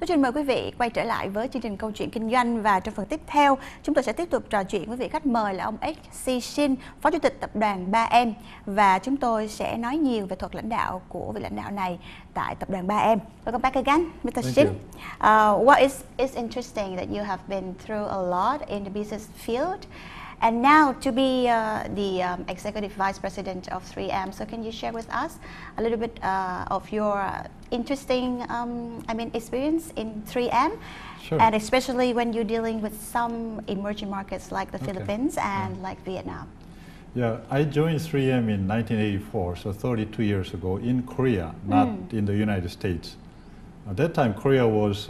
Xin mời quý vị quay trở lại với chương trình Câu chuyện kinh doanh, và trong phần tiếp theo chúng tôi sẽ tiếp tục trò chuyện với vị khách mời là ông XC Shin, Phó Chủ tịch Tập đoàn 3M, và chúng tôi sẽ nói nhiều về thuật lãnh đạo của vị lãnh đạo này tại Tập đoàn 3M. Welcome back again, Mr. Shin. What is interesting that you have been through a lot in the business field. And now to be the Executive Vice President of 3M, so can you share with us a little bit of your interesting, experience in 3M? Sure. And especially when you're dealing with some emerging markets like the Philippines and like Vietnam. Yeah, I joined 3M in 1984, so 32 years ago, in Korea, not in the United States. At that time, Korea was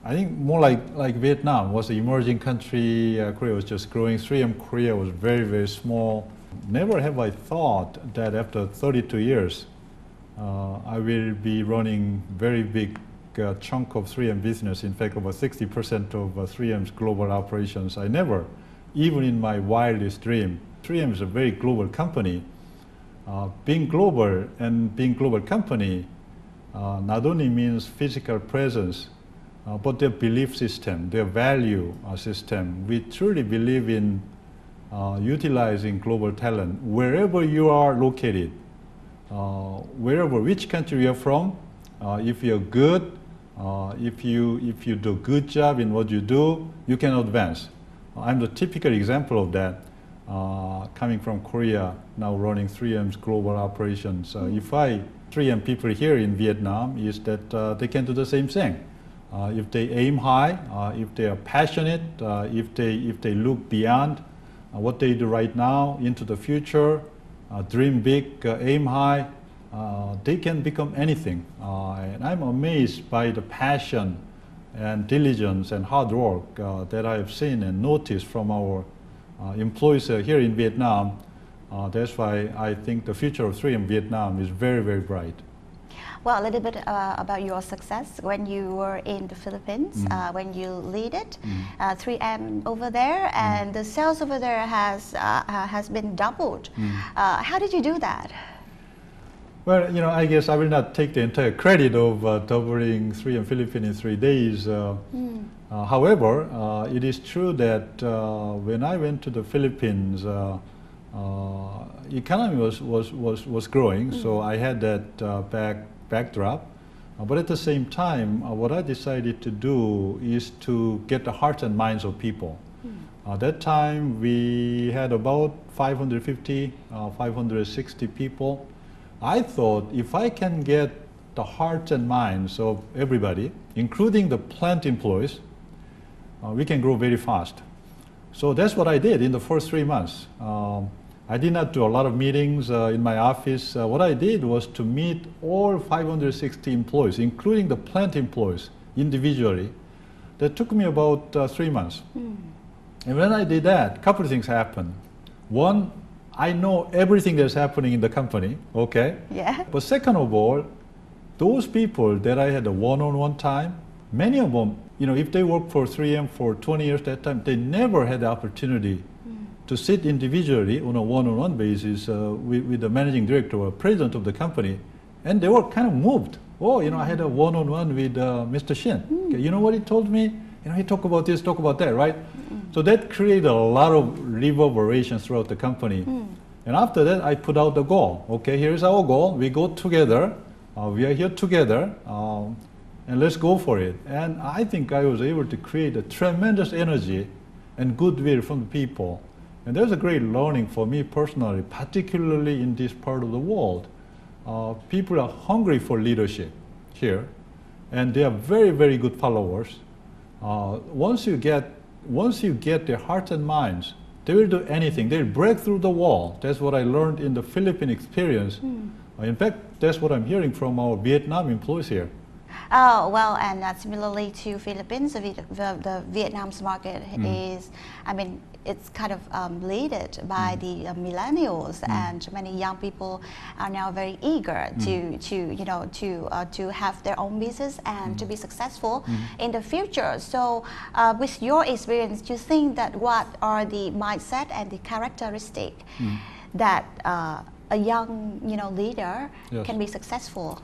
I think more like Vietnam was an emerging country. Korea was just growing. 3M Korea was very, very small. Never have I thought that after 32 years, I will be running very big chunk of 3M business. In fact, over 60% of 3M's global operations. I never, even in my wildest dream, 3M is a very global company. Being global and being global company not only means physical presence, but their belief system, their value system. We truly believe in utilizing global talent wherever you are located, which country you're from. If you're good, if you do a good job in what you do, you can advance. I'm the typical example of that, coming from Korea, now running 3M's global operations. If 3M people here in Vietnam is that they can do the same thing. If they aim high, if they are passionate, if they look beyond what they do right now into the future, dream big, aim high, they can become anything. And I'm amazed by the passion and diligence and hard work that I have seen and noticed from our employees here in Vietnam. That's why I think the future of 3M Vietnam is very, very bright. Well, a little bit about your success when you were in the Philippines, when you lead it, 3M over there, and the sales over there has been doubled. How did you do that? Well, I guess I will not take the entire credit of doubling 3M Philippines in 3 days. However, it is true that when I went to the Philippines, economy was growing, so I had that backdrop. But at the same time, what I decided to do is to get the hearts and minds of people. At that time, we had about 550, 560 people. I thought if I can get the hearts and minds of everybody, including the plant employees, we can grow very fast. So that's what I did in the first 3 months. I did not do a lot of meetings in my office. What I did was to meet all 560 employees, including the plant employees, individually. That took me about 3 months. And when I did that, a couple of things happened. One, I know everything that's happening in the company, okay? Yeah. But second of all, those people that I had a one-on-one time, many of them, if they worked for 3M for 20 years that time, they never had the opportunity to sit individually on a one-on-one basis with the managing director or president of the company, and they were kind of moved. Oh, I had a one-on-one with Mr. Shin. Okay, you know what he told me? He talked about this, talked about that, right? So that created a lot of reverberations throughout the company. And after that, I put out the goal. Okay, here's our goal. We go together. We are here together, and let's go for it. And I think I was able to create a tremendous energy and goodwill from the people. And there's a great learning for me personally, particularly in this part of the world. People are hungry for leadership here, and they are very, very good followers. Once you get their hearts and minds, they will do anything. They'll break through the wall. That's what I learned in the Philippine experience. In fact, that's what I'm hearing from our Vietnam employees here. Oh, well, and similarly to Philippines, the Vietnam's market is, it's kind of led by the millennials, and many young people are now very eager to have their own business and to be successful in the future. So, with your experience, do you think that what are the mindset and the characteristic that a young leader can be successful?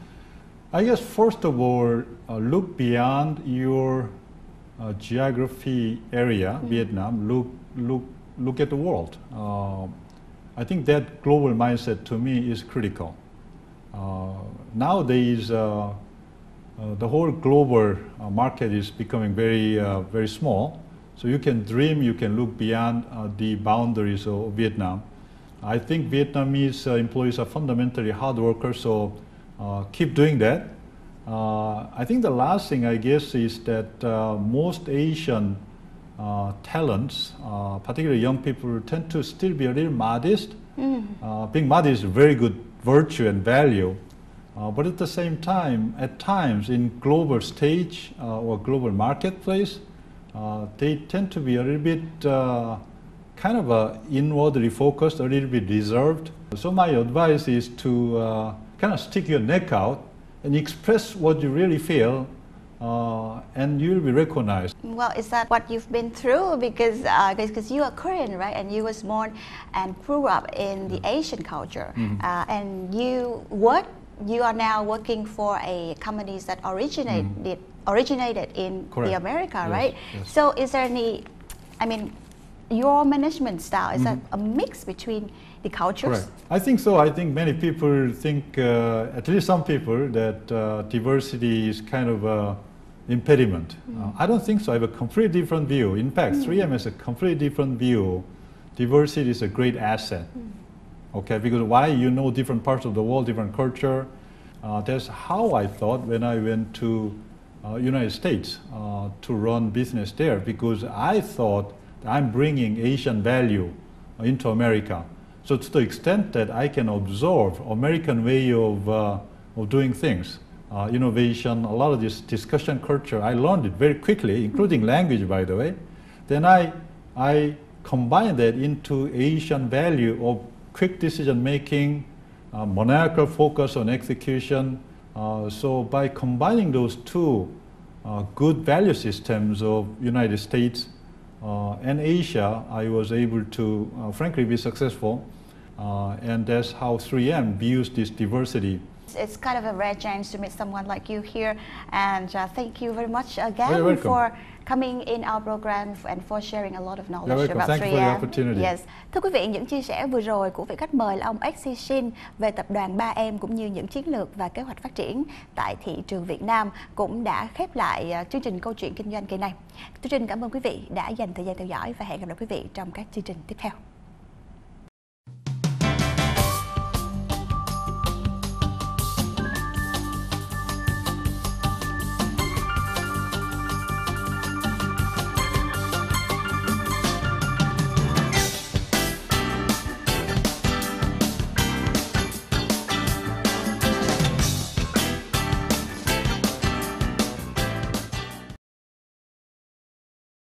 I guess first of all, look beyond your geography area, Vietnam. Look at the world. I think that global mindset to me is critical. Nowadays, the whole global market is becoming very small. So you can dream, you can look beyond the boundaries of Vietnam. I think Vietnamese employees are fundamentally hard workers, so keep doing that. I think the last thing, I guess, is that most Asian talents, particularly young people, tend to still be a little modest. Being modest is a very good virtue and value. But at the same time, at times in global stage or global marketplace, they tend to be a little bit kind of inwardly focused, a little bit reserved. So my advice is to kind of stick your neck out and express what you really feel, and you'll be recognized. Well, is that what you've been through? Because you are Korean, right? And you was born and grew up in the Asian culture, and you are now working for a companies that originated in Correct. the America, Yes, right? yes. So is there any, I mean, your management style, is that a mix between the cultures? Correct. I think so. I think many people think, at least some people, that diversity is kind of an impediment. I don't think so. I have a completely different view. In fact, 3M has a completely different view. Diversity is a great asset. Okay, because why? You know different parts of the world, different culture. That's how I thought when I went to United States to run business there, because I thought I'm bringing Asian value into America. So to the extent that I can absorb American way of doing things, innovation, a lot of this discussion culture, I learned it very quickly, including language, by the way. Then I combine that into Asian value of quick decision making, maniacal focus on execution. So by combining those two good value systems of United States and Asia, I was able to frankly be successful. And that's how 3M views this diversity. It's kind of a rare chance to meet someone like you here, and thank you very much You're again welcome. for coming in our program and for sharing a lot of You're knowledge welcome. about Thank you for the 3M. opportunity. Yes. Thưa quý vị, những chia sẻ vừa rồi của vị khách mời là ông XC Shin về tập đoàn 3M cũng như những chiến lược và kế hoạch phát triển tại thị trường Việt Nam cũng đã khép lại chương trình câu chuyện kinh doanh kỳ này. Tôi xin cảm ơn quý vị đã dành thời gian theo dõi và hẹn gặp lại quý vị trong các chương trình tiếp theo.